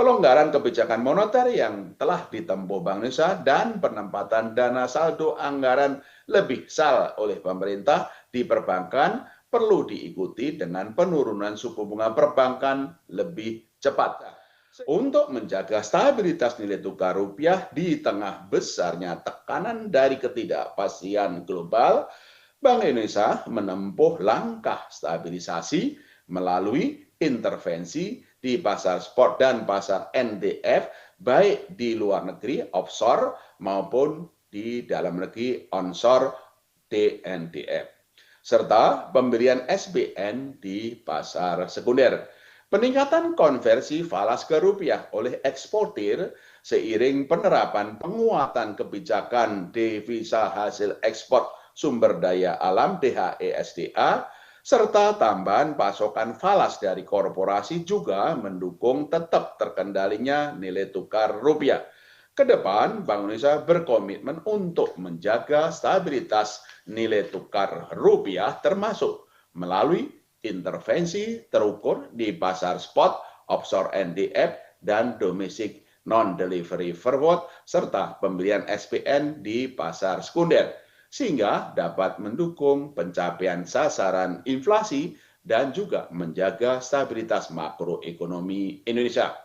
Pelonggaran kebijakan moneter yang telah ditempuh Bank Indonesia dan penempatan dana saldo anggaran lebih besar oleh pemerintah di perbankan perlu diikuti dengan penurunan suku bunga perbankan lebih cepat untuk menjaga stabilitas nilai tukar rupiah di tengah besarnya tekanan dari ketidakpastian global. Bank Indonesia menempuh langkah stabilisasi melalui intervensi di pasar spot dan pasar NDF, baik di luar negeri offshore maupun di dalam negeri onshore DNDF, serta pembelian SBN di pasar sekunder. Peningkatan konversi falas ke rupiah oleh eksportir seiring penerapan penguatan kebijakan devisa hasil ekspor sumber daya alam DHESDA, serta tambahan pasokan falas dari korporasi juga mendukung tetap terkendalinya nilai tukar rupiah. Kedepan, Bank Indonesia berkomitmen untuk menjaga stabilitas nilai tukar rupiah termasuk melalui intervensi terukur di pasar spot, offshore NDF, dan domestic non-delivery forward, serta pembelian SPN di pasar sekunder, sehingga dapat mendukung pencapaian sasaran inflasi dan juga menjaga stabilitas makroekonomi Indonesia.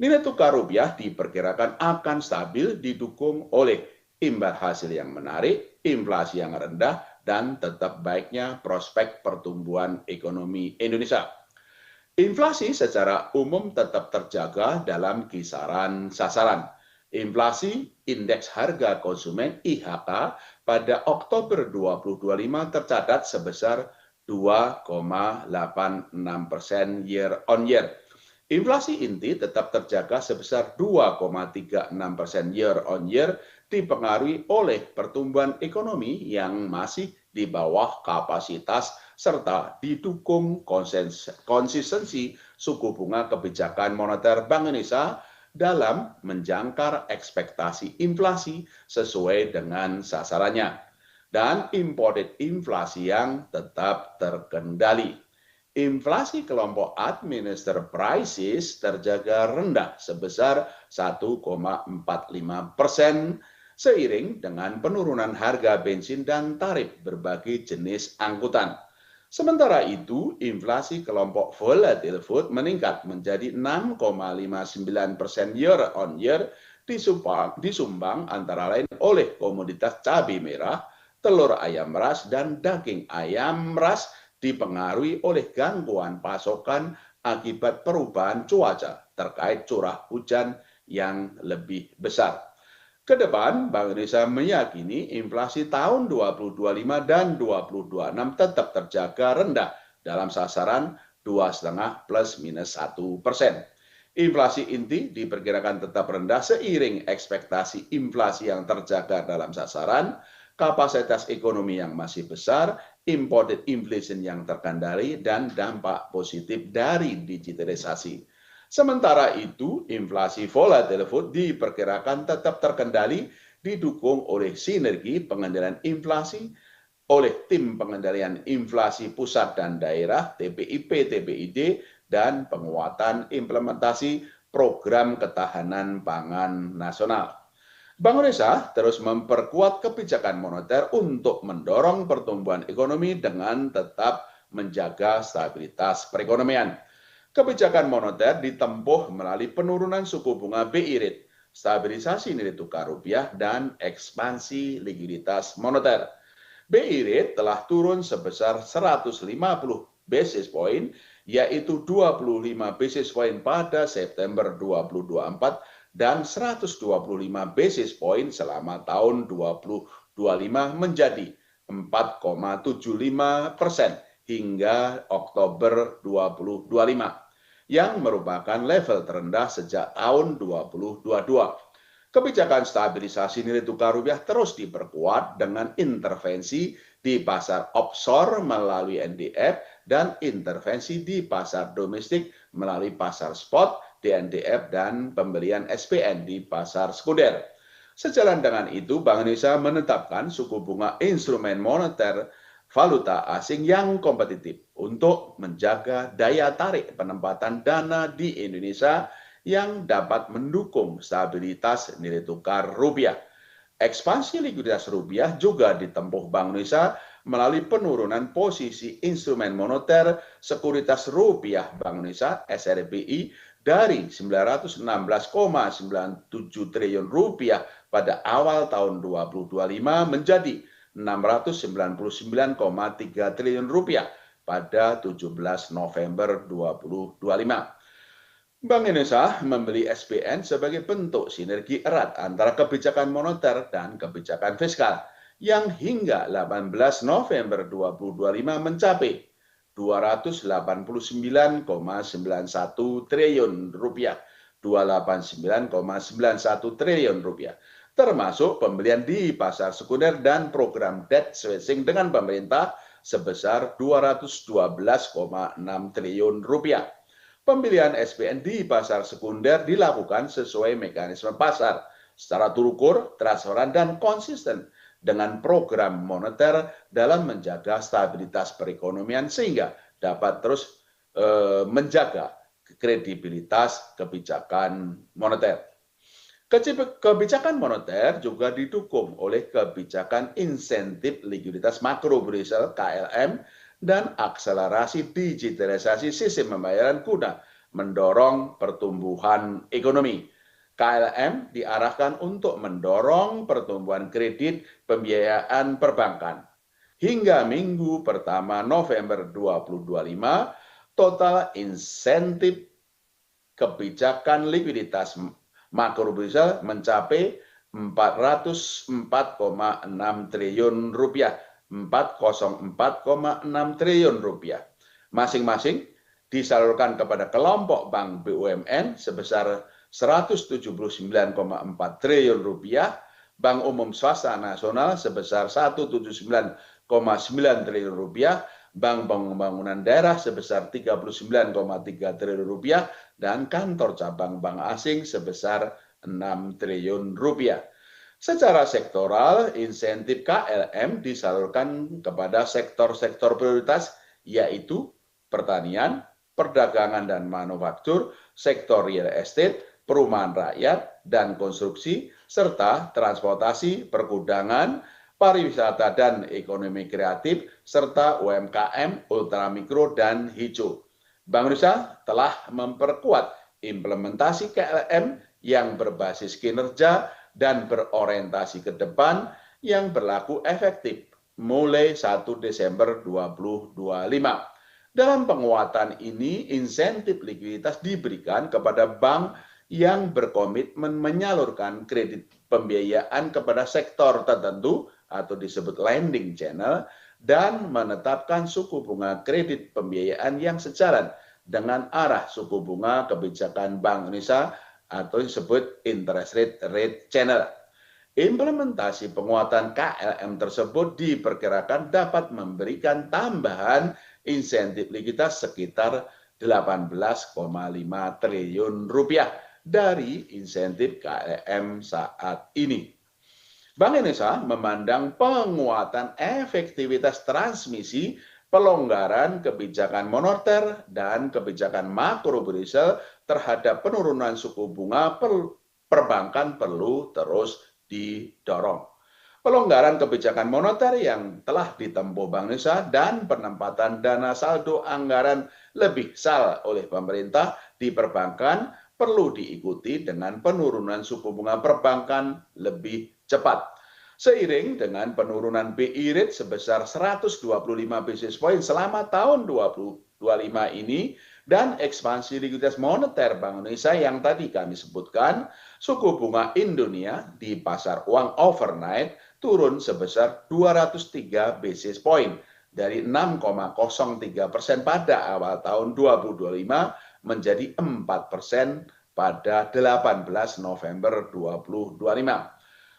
Nilai tukar rupiah diperkirakan akan stabil didukung oleh imbal hasil yang menarik, inflasi yang rendah, dan tetap baiknya prospek pertumbuhan ekonomi Indonesia. Inflasi secara umum tetap terjaga dalam kisaran sasaran. Inflasi indeks harga konsumen IHK pada Oktober 2025 tercatat sebesar 2,86% year on year. Inflasi inti tetap terjaga sebesar 2,36% year on year, dipengaruhi oleh pertumbuhan ekonomi yang masih di bawah kapasitas serta didukung konsistensi suku bunga kebijakan moneter Bank Indonesia dalam menjangkar ekspektasi inflasi sesuai dengan sasarannya dan imported inflasi yang tetap terkendali. Inflasi kelompok administer prices terjaga rendah sebesar 1,45% seiring dengan penurunan harga bensin dan tarif berbagai jenis angkutan. Sementara itu, inflasi kelompok volatile food meningkat menjadi 6,59% year on year, disumbang antara lain oleh komoditas cabai merah, telur ayam ras, dan daging ayam ras, dipengaruhi oleh gangguan pasokan akibat perubahan cuaca terkait curah hujan yang lebih besar. Kedepan, Bank Indonesia meyakini inflasi tahun 2025 dan 2026 tetap terjaga rendah dalam sasaran 2,5 plus minus 1%. Inflasi inti diperkirakan tetap rendah seiring ekspektasi inflasi yang terjaga dalam sasaran, kapasitas ekonomi yang masih besar, imported inflation yang terkendali, dan dampak positif dari digitalisasi. Sementara itu, inflasi volatile food diperkirakan tetap terkendali didukung oleh sinergi pengendalian inflasi oleh tim pengendalian inflasi pusat dan daerah TPIP, TPID, dan penguatan implementasi program ketahanan pangan nasional. Bank Indonesia terus memperkuat kebijakan moneter untuk mendorong pertumbuhan ekonomi dengan tetap menjaga stabilitas perekonomian. Kebijakan moneter ditempuh melalui penurunan suku bunga BI rate, stabilisasi nilai tukar rupiah, dan ekspansi likuiditas moneter. BI rate telah turun sebesar 150 basis point, yaitu 25 basis point pada September 2024 dan 125 basis point selama tahun 2025 menjadi 4,75% hingga Oktober 2025, yang merupakan level terendah sejak tahun 2022. Kebijakan stabilisasi nilai tukar rupiah terus diperkuat dengan intervensi di pasar offshore melalui NDF dan intervensi di pasar domestik melalui pasar spot, DNDF, dan pembelian SPN di pasar sekunder. Sejalan dengan itu, Bank Indonesia menetapkan suku bunga instrumen moneter valuta asing yang kompetitif untuk menjaga daya tarik penempatan dana di Indonesia yang dapat mendukung stabilitas nilai tukar rupiah. Ekspansi likuiditas rupiah juga ditempuh Bank Indonesia melalui penurunan posisi instrumen moneter sekuritas rupiah Bank Indonesia (SRBI) dari 916,97 triliun rupiah pada awal tahun 2025 menjadi 699,3 triliun rupiah pada 17 November 2025. Bank Indonesia membeli SBN sebagai bentuk sinergi erat antara kebijakan moneter dan kebijakan fiskal yang hingga 18 November 2025 mencapai 289,91 triliun rupiah, 289,91 triliun rupiah, termasuk pembelian di pasar sekunder dan program debt switching dengan pemerintah sebesar 212,6 triliun rupiah. Pembelian SBN di pasar sekunder dilakukan sesuai mekanisme pasar, secara terukur, transparan, dan konsisten dengan program moneter dalam menjaga stabilitas perekonomian sehingga dapat terus menjaga kredibilitas kebijakan moneter. Kebijakan moneter juga didukung oleh kebijakan insentif likuiditas makrobudensial (KLM) dan akselerasi digitalisasi sistem pembayaran guna mendorong pertumbuhan ekonomi. KLM diarahkan untuk mendorong pertumbuhan kredit pembiayaan perbankan. Hingga minggu pertama November 2025, total insentif kebijakan likuiditas makrobudensial mencapai 404,6 triliun rupiah, 404,6 triliun rupiah. Masing-masing disalurkan kepada kelompok bank BUMN sebesar 179,4 triliun rupiah, Bank Umum Swasta Nasional sebesar 179,9 triliun rupiah, Bank Pembangunan Daerah sebesar 39,3 triliun rupiah, dan kantor cabang bank asing sebesar 6 triliun rupiah. Secara sektoral, insentif KLM disalurkan kepada sektor-sektor prioritas yaitu pertanian, perdagangan dan manufaktur, sektor real estate, perumahan rakyat dan konstruksi, serta transportasi, pergudangan, pariwisata dan ekonomi kreatif, serta UMKM, ultramikro, dan hijau. Bank Indonesia telah memperkuat implementasi KLM yang berbasis kinerja dan berorientasi ke depan yang berlaku efektif mulai 1 Desember 2025. Dalam penguatan ini, insentif likuiditas diberikan kepada bank yang berkomitmen menyalurkan kredit pembiayaan kepada sektor tertentu atau disebut lending channel dan menetapkan suku bunga kredit pembiayaan yang sejalan dengan arah suku bunga kebijakan Bank Indonesia atau disebut interest rate channel. Implementasi penguatan KLM tersebut diperkirakan dapat memberikan tambahan insentif likuiditas sekitar 18,5 triliun rupiah dari insentif KLM saat ini. Bank Indonesia memandang penguatan efektivitas transmisi, pelonggaran kebijakan moneter dan kebijakan makrobudensial terhadap penurunan suku bunga perbankan perlu terus didorong. Pelonggaran kebijakan moneter yang telah ditempuh Bank Indonesia dan penempatan dana saldo anggaran lebih besar oleh pemerintah di perbankan perlu diikuti dengan penurunan suku bunga perbankan lebih cepat. Seiring dengan penurunan BI rate sebesar 125 basis point selama tahun 2025 ini dan ekspansi likuiditas moneter Bank Indonesia yang tadi kami sebutkan, suku bunga Indonesia di pasar uang overnight turun sebesar 203 basis point dari 6,03% pada awal tahun 2025 menjadi 4% pada 18 November 2025.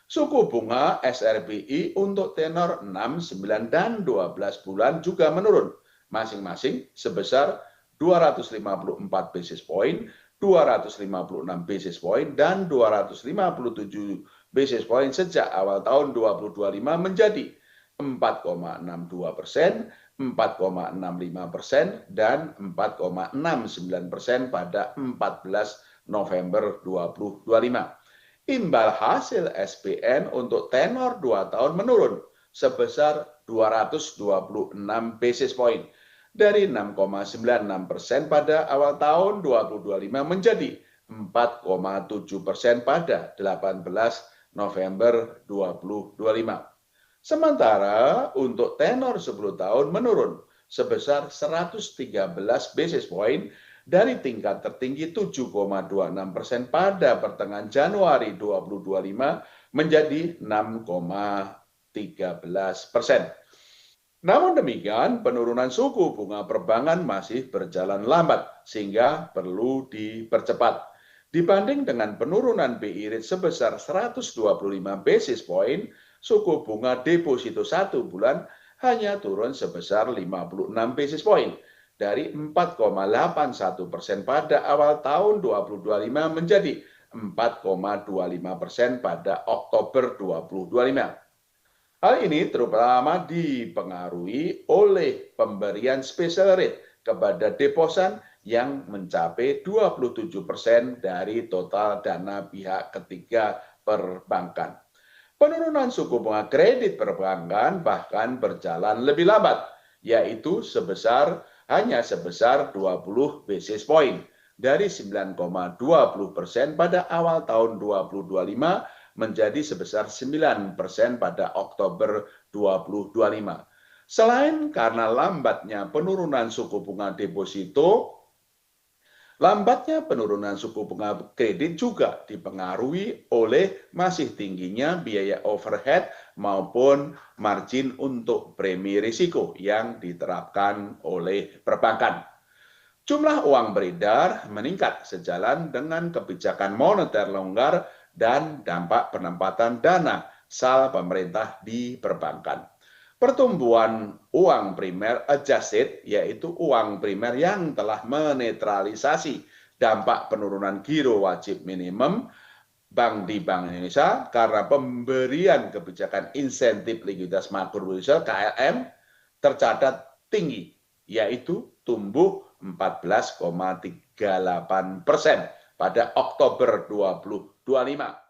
Suku bunga SRBI untuk tenor 6, 9, dan 12 bulan juga menurun, masing-masing sebesar 254 basis point, 256 basis point, dan 257 basis point sejak awal tahun 2025 menjadi 4,62%, 4,65%, dan 4,69% pada 14 November 2025. Imbal hasil SBN untuk tenor 2 tahun menurun sebesar 226 basis point dari 6,96% pada awal tahun 2025 menjadi 4,7% pada 18 November 2025. Sementara untuk tenor 10 tahun menurun sebesar 113 basis point dari tingkat tertinggi 7,26% pada pertengahan Januari 2025 menjadi 6,13%. Namun demikian, penurunan suku bunga perbankan masih berjalan lambat sehingga perlu dipercepat. Dibanding dengan penurunan BI rate sebesar 125 basis point, suku bunga deposito 1 bulan hanya turun sebesar 56 basis point dari 4,81% pada awal tahun 2025 menjadi 4,25% pada Oktober 2025. Hal ini terutama dipengaruhi oleh pemberian special rate kepada deposan yang mencapai 27% dari total dana pihak ketiga perbankan. Penurunan suku bunga kredit perbankan bahkan berjalan lebih lambat, yaitu hanya sebesar 20 basis point dari 9,20% pada awal tahun 2025 menjadi sebesar 9% pada Oktober 2025. Selain karena lambatnya penurunan suku bunga deposito, lambatnya penurunan suku bunga kredit juga dipengaruhi oleh masih tingginya biaya overhead maupun margin untuk premi risiko yang diterapkan oleh perbankan. Jumlah uang beredar meningkat sejalan dengan kebijakan moneter longgar dan dampak penempatan dana sal pemerintah di perbankan. Pertumbuhan uang primer adjusted, yaitu uang primer yang telah menetralisasi dampak penurunan giro wajib minimum di Bank Indonesia karena pemberian kebijakan insentif likuiditas makroprudensial KLM tercatat tinggi, yaitu tumbuh 14,38% pada Oktober 2025.